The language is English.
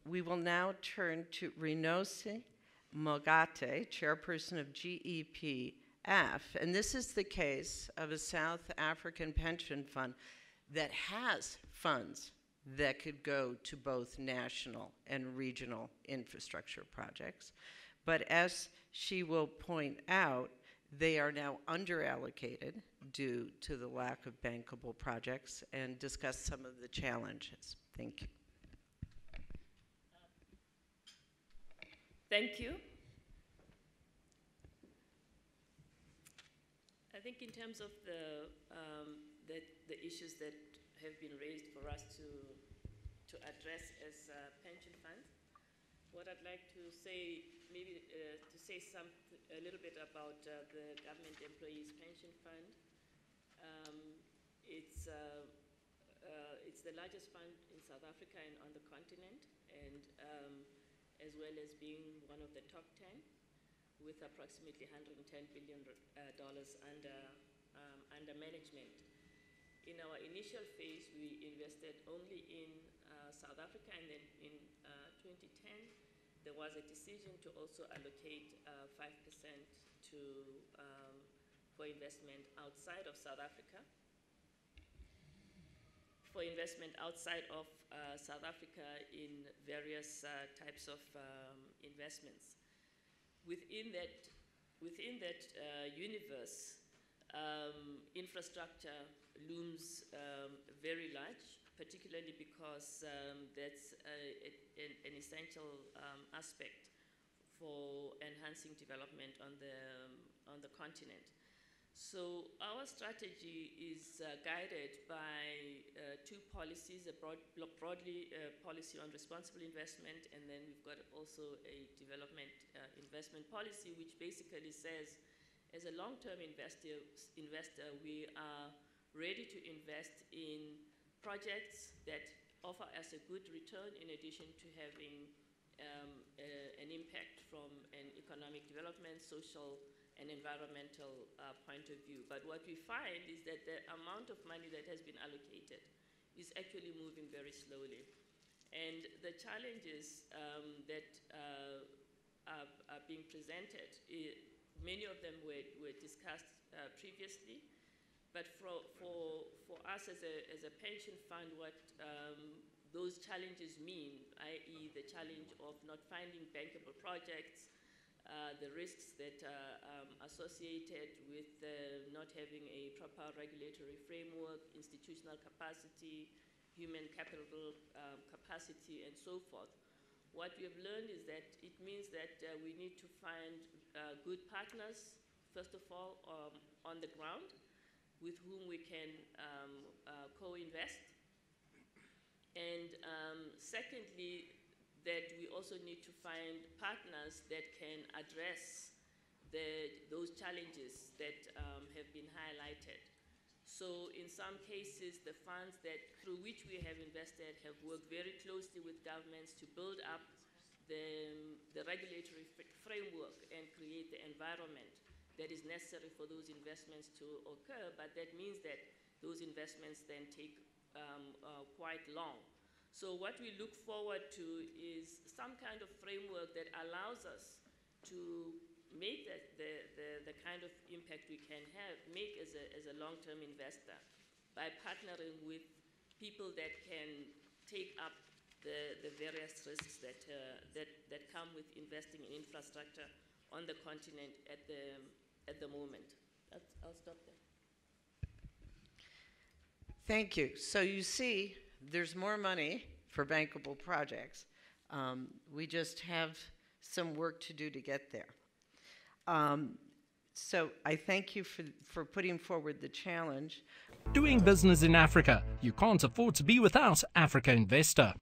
We will now turn to Renosi Mokate, chairperson of GEPF, and this is the case of a South African pension fund that has funds that could go to both national and regional infrastructure projects. But as she will point out, they are now underallocated due to the lack of bankable projects, and discuss some of the challenges. Thank you. Thank you. I think in terms of the issues that have been raised for us to address as pension funds, what I'd like to say, maybe to say a little bit about the Government Employees Pension Fund. It's the largest fund in South Africa and on the continent, and as well as being one of the top 10, with approximately $110 billion under management. In our initial phase, we invested only in South Africa, and then in 2010, there was a decision to also allocate 5% for investment outside of South Africa. For investment outside of South Africa in various types of investments. Within that universe, infrastructure looms very large, particularly because that's an essential aspect for enhancing development on the continent. So our strategy is guided by two policies: a broadly policy on responsible investment, and then we've got also a development investment policy, which basically says, as a long-term investor, we are ready to invest in projects that offer us a good return, in addition to having an impact from an economic development, social, and environmental point of view. But what we find is that the amount of money that has been allocated is actually moving very slowly. And the challenges that are being presented, many of them were discussed previously, but for us as a pension fund, what those challenges mean, i.e. the challenge of not finding bankable projects, the risks that are associated with not having a proper regulatory framework, institutional capacity, human capital capacity, and so forth. What we have learned is that it means that we need to find good partners, first of all, on the ground, with whom we can co-invest. And secondly, that we also need to find partners that can address those challenges that have been highlighted. So in some cases, the funds through which we have invested have worked very closely with governments to build up the regulatory framework and create the environment that is necessary for those investments to occur, but that means that those investments then take quite long. So what we look forward to is some kind of framework that allows us to make the kind of impact we can make as a long-term investor by partnering with people that can take up the various risks that come with investing in infrastructure on the continent at the moment. I'll stop there. Thank you. So you see, there's more money for bankable projects. We just have some work to do to get there. So I thank you for putting forward the challenge. Doing business in Africa. You can't afford to be without Africa Investor.